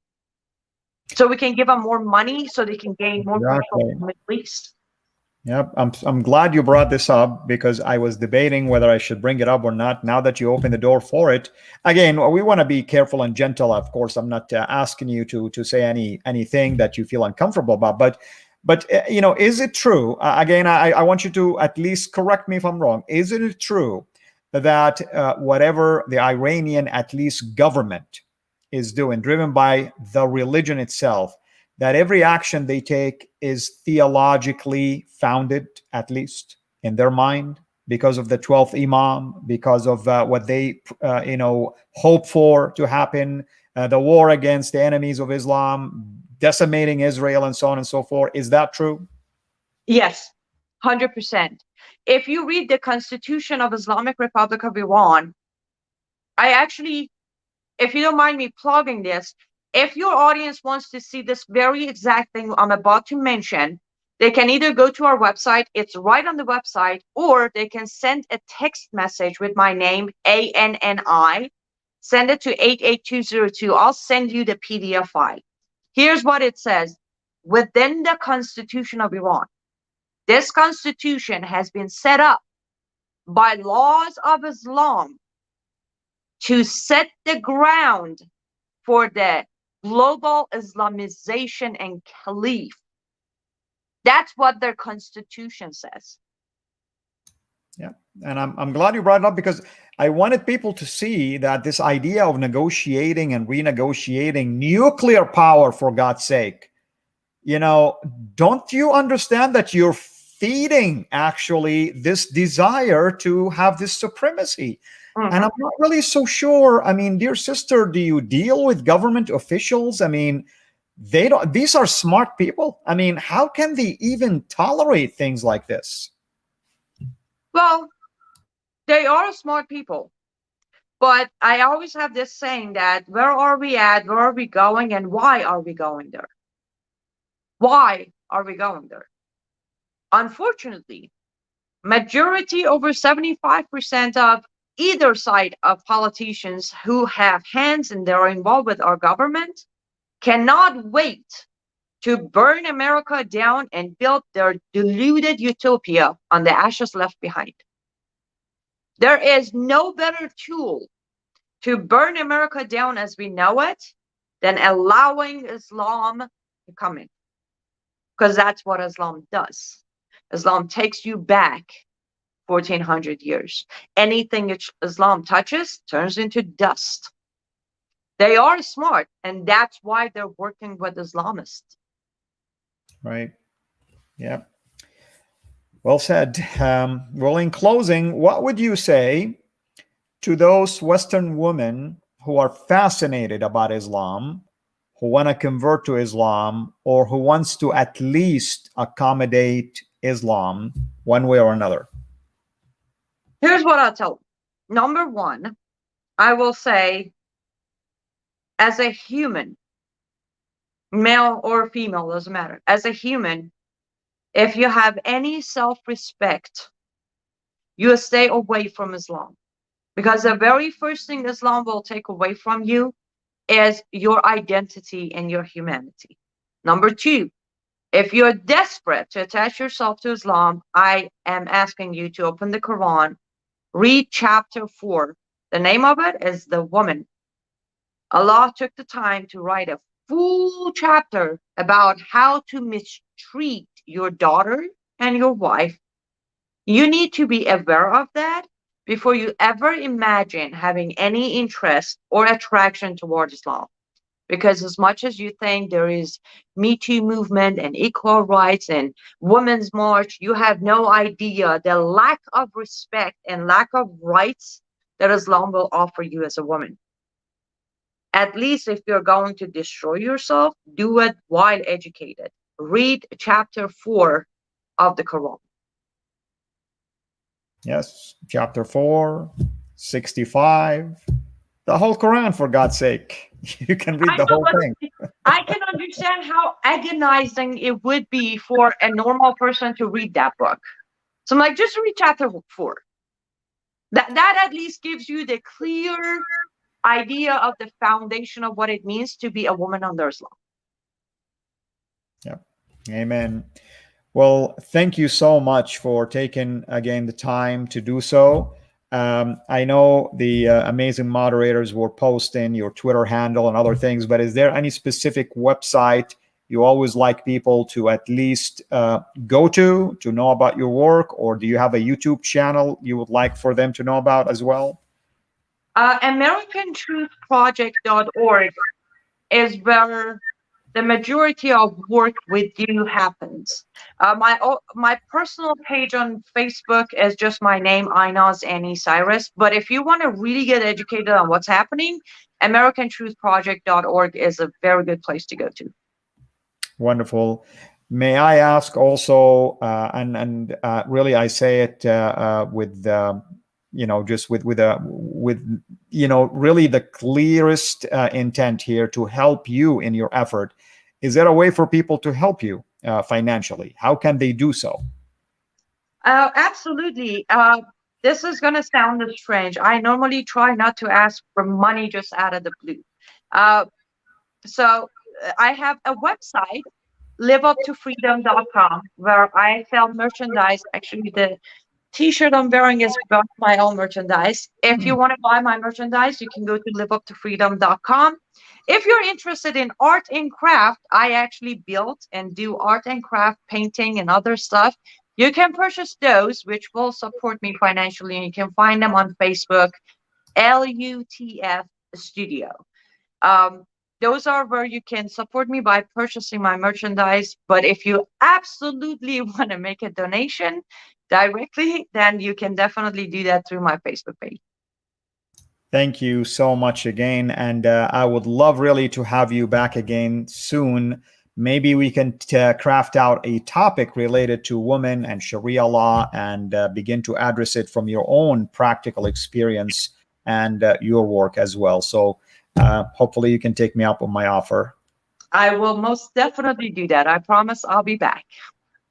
so we can give them more money so they can gain more control of the Middle East. Yep, I'm glad you brought this up because I was debating whether I should bring it up or not. Now that you open the door for it, again, we want to be careful and gentle. Of course, I'm not asking you to say anything that you feel uncomfortable about. But you know, is it true? Again, I want you to at least correct me if I'm wrong. Is it true that whatever the Iranian, at least government, is doing, driven by the religion itself, that every action they take is theologically founded, at least in their mind, because of the 12th Imam, because of what they, hope for to happen, the war against the enemies of Islam, decimating Israel, and so on and so forth. Is that true? Yes, 100%. If you read the Constitution of Islamic Republic of Iran, if you don't mind me plugging this, if your audience wants to see this very exact thing I'm about to mention, they can either go to our website, it's right on the website, or they can send a text message with my name, ANNI, send it to 88202. I'll send you the PDF file. Here's what it says. Within the Constitution of Iran, this constitution has been set up by laws of Islam to set the ground for the global Islamization and caliph. That's what their constitution says. Yeah, and I'm glad you brought it up because I wanted people to see that this idea of negotiating and renegotiating nuclear power, for God's sake, don't you understand that you're feeding actually this desire to have this supremacy? Mm-hmm. And I'm not really so sure. I mean, dear sister, do you deal with government officials? I mean, these are smart people. I mean, how can they even tolerate things like this? Well, they are smart people. But I always have this saying that where are we at? Where are we going? And why are we going there? Why are we going there? Unfortunately, majority, over 75% of either side of politicians who have hands and they're involved with our government cannot wait to burn America down and build their deluded utopia on the ashes left behind. There is no better tool to burn America down as we know it than allowing Islam to come in. Because that's what Islam does. Islam takes you back 1400 years. Anything Islam touches turns into dust. They are smart, and that's why they're working with Islamists. Right. Yeah. Well said. Well, in closing, what would you say to those Western women who are fascinated about Islam, who want to convert to Islam, or who wants to at least accommodate Islam one way or another? Here's what I'll tell them. Number one, I will say, as a human, male or female, doesn't matter. As a human, if you have any self-respect, you stay away from Islam. Because the very first thing Islam will take away from you is your identity and your humanity. Number two, if you're desperate to attach yourself to Islam, I am asking you to open the Quran, read chapter 4. The name of it is The Woman. Allah took the time to write a full chapter about how to mistreat your daughter and your wife. You need to be aware of that before you ever imagine having any interest or attraction toward Islam. Because as much as you think there is Me Too movement and equal rights and Women's March, you have no idea the lack of respect and lack of rights that Islam will offer you as a woman. At least if you're going to destroy yourself, do it while educated. Read chapter 4 of the Quran. Yes, chapter 4, 65, the whole Quran, for God's sake. You can read the whole thing. I can understand how agonizing it would be for a normal person to read that book. So I'm like, just read chapter 4. That at least gives you the clear idea of the foundation of what it means to be a woman under Islam. Yeah. Amen. Well, thank you so much for taking again the time to do so. I know the amazing moderators were posting your Twitter handle and other things, but is there any specific website you always like people to at least go to know about your work, or do you have a YouTube channel you would like for them to know about as well? AmericanTruthProject.org is where the majority of work with you happens. My personal page on Facebook is just my name, Aynaz Cyrus. But if you want to really get educated on what's happening, AmericanTruthProject.org is a very good place to go to. Wonderful. May I ask also, and really I say it with just with really the clearest intent here to help you in your effort. Is there a way for people to help you financially? How can they do so? Absolutely. This is going to sound strange. I normally try not to ask for money just out of the blue. So I have a website, liveuptofreedom.com, where I sell merchandise. Actually, the T-shirt I'm wearing is my own merchandise. If you want to buy my merchandise, you can go to liveuptofreedom.com. If you're interested in art and craft, I actually build and do art and craft, painting and other stuff. You can purchase those, which will support me financially. And you can find them on Facebook, LUTF Studio. Those are where you can support me by purchasing my merchandise. But if you absolutely want to make a donation directly, then you can definitely do that through my Facebook page. Thank you so much again. And I would love really to have you back again soon. Maybe we can craft out a topic related to women and Sharia law and begin to address it from your own practical experience and your work as well. So hopefully you can take me up on my offer. I will most definitely do that. I promise I'll be back.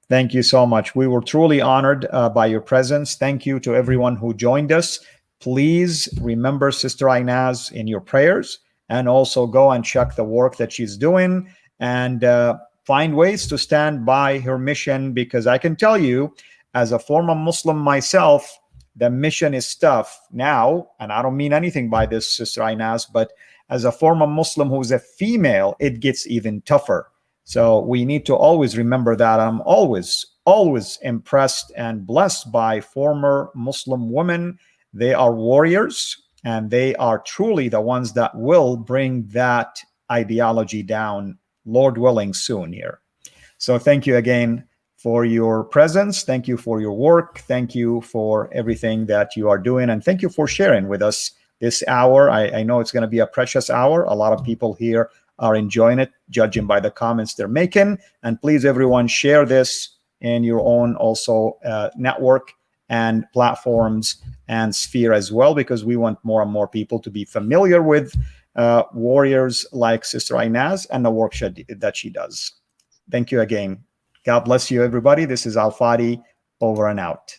Thank you so much. We were truly honored by your presence. Thank you to everyone who joined us. Please remember Sister Aynaz in your prayers, and also go and check the work that she's doing and find ways to stand by her mission, because I can tell you, as a former Muslim myself, the mission is tough now, and I don't mean anything by this, Sister Aynaz, but as a former Muslim who's a female, it gets even tougher. So we need to always remember that. I'm always impressed and blessed by former Muslim women. They are warriors, and they are truly the ones that will bring that ideology down, Lord willing, soon here. So thank you again for your presence. Thank you for your work. Thank you for everything that you are doing. And thank you for sharing with us this hour. I know it's going to be a precious hour. A lot of people here are enjoying it, judging by the comments they're making. And please, everyone, share this in your own also network and platforms and sphere as well, because we want more and more people to be familiar with warriors like Sister Aynaz and the work that she does. Thank you again. God bless you, everybody. This is Fadi, over and out.